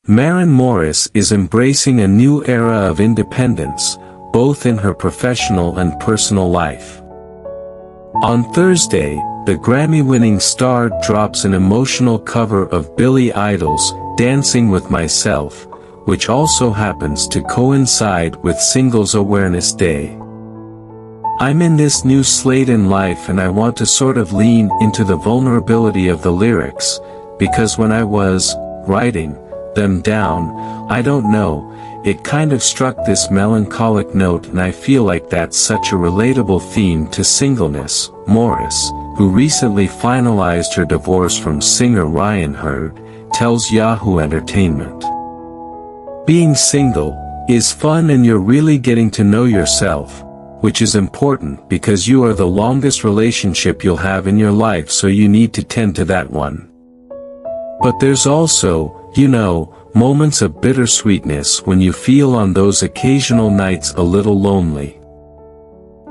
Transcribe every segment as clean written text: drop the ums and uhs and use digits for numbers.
Maren Morris is embracing a new era of independence, both in her professional and personal life. On Thursday, the Grammy-winning star drops an emotional cover of Billy Idol's Dancing with Myself, which also happens to coincide with Singles Awareness Day. I'm in this new slate in life and I want to sort of lean into the vulnerability of the lyrics, because when I was writing them down, I don't know, it kind of struck this melancholic note, and I feel like that's such a relatable theme to singleness. Morris, who recently finalized her divorce from singer Ryan Hurd, tells Yahoo Entertainment. Being single is fun and you're really getting to know yourself, which is important because you are the longest relationship you'll have in your life, so you need to tend to that one. But there's also, moments of bittersweetness when you feel on those occasional nights a little lonely.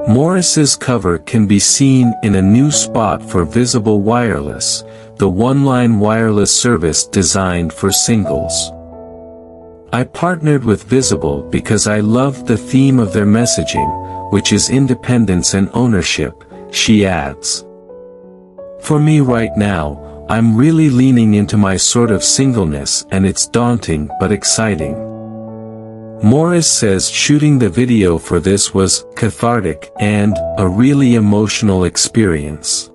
Morris's cover can be seen in a new spot for Visible Wireless, the one-line wireless service designed for singles. I partnered with Visible because I loved the theme of their messaging, which is independence and ownership, she adds. For me right now, I'm really leaning into my sort of singleness, and it's daunting but exciting. Morris says shooting the video for this was cathartic and a really emotional experience.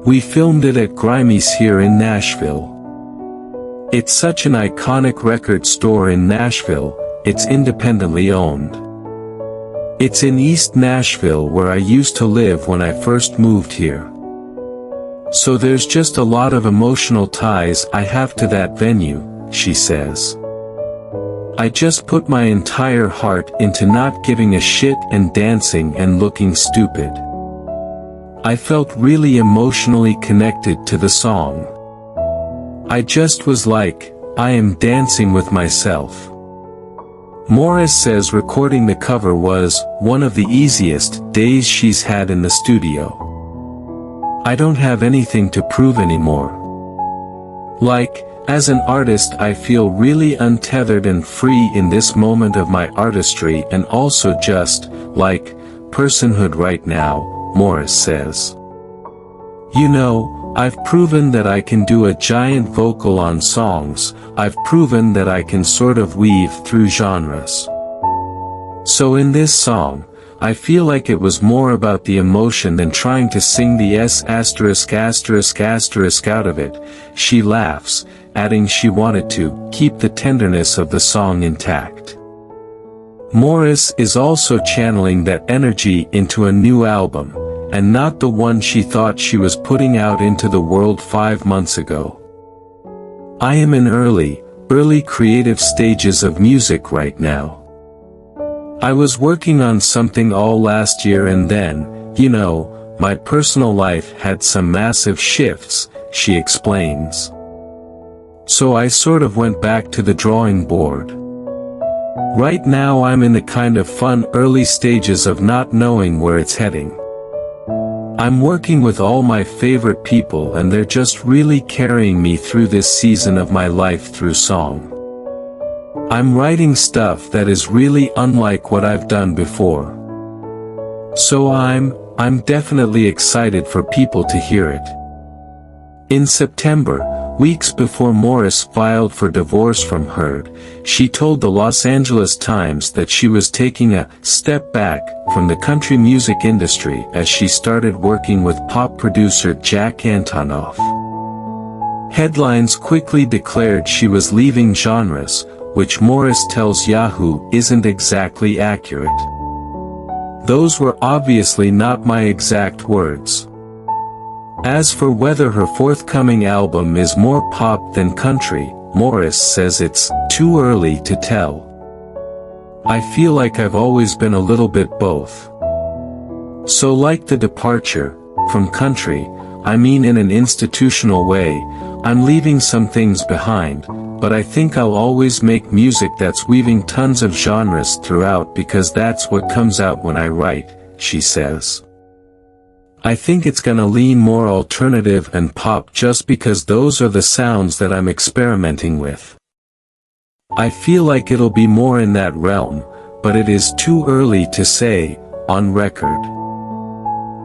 We filmed it at Grammy's here in Nashville. It's such an iconic record store in Nashville, it's independently owned. It's in East Nashville where I used to live when I first moved here. So there's just a lot of emotional ties I have to that venue, she says. I just put my entire heart into not giving a shit and dancing and looking stupid. I felt really emotionally connected to the song. I just was like, I am dancing with myself. Morris says recording the cover was one of the easiest days she's had in the studio. I don't have anything to prove anymore. Like, as an artist I feel really untethered and free in this moment of my artistry, and also just, like, personhood right now, Morris says. I've proven that I can do a giant vocal on songs, I've proven that I can sort of weave through genres. So in this song, I feel like it was more about the emotion than trying to sing the S*** out of it, she laughs, adding she wanted to keep the tenderness of the song intact. Morris is also channeling that energy into a new album, and not the one she thought she was putting out into the world 5 months ago. I am in early creative stages of music right now. I was working on something all last year and then, my personal life had some massive shifts, she explains. So I sort of went back to the drawing board. Right now I'm in the kind of fun early stages of not knowing where it's heading. I'm working with all my favorite people and they're just really carrying me through this season of my life through song. I'm writing stuff that is really unlike what I've done before. So I'm definitely excited for people to hear it. In September, weeks before Morris filed for divorce from Hurd, she told the Los Angeles Times that she was taking a step back from the country music industry as she started working with pop producer Jack Antonoff. Headlines quickly declared she was leaving genres, which Morris tells Yahoo isn't exactly accurate. Those were obviously not my exact words. As for whether her forthcoming album is more pop than country, Morris says it's too early to tell. I feel like I've always been a little bit both. So like the departure from country, I mean in an institutional way, I'm leaving some things behind, but I think I'll always make music that's weaving tons of genres throughout because that's what comes out when I write, she says. I think it's gonna lean more alternative and pop just because those are the sounds that I'm experimenting with. I feel like it'll be more in that realm, but it is too early to say, on record.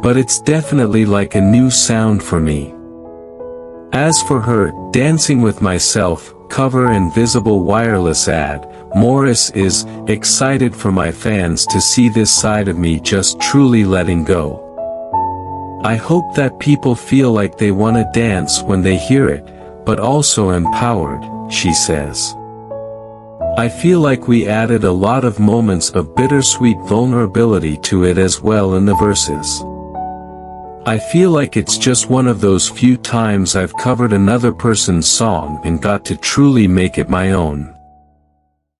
But it's definitely like a new sound for me. As for her, Dancing with Myself, cover and visible wireless ad, Morris is excited for my fans to see this side of me just truly letting go. I hope that people feel like they want to dance when they hear it, but also empowered, she says. I feel like we added a lot of moments of bittersweet vulnerability to it as well in the verses. I feel like it's just one of those few times I've covered another person's song and got to truly make it my own.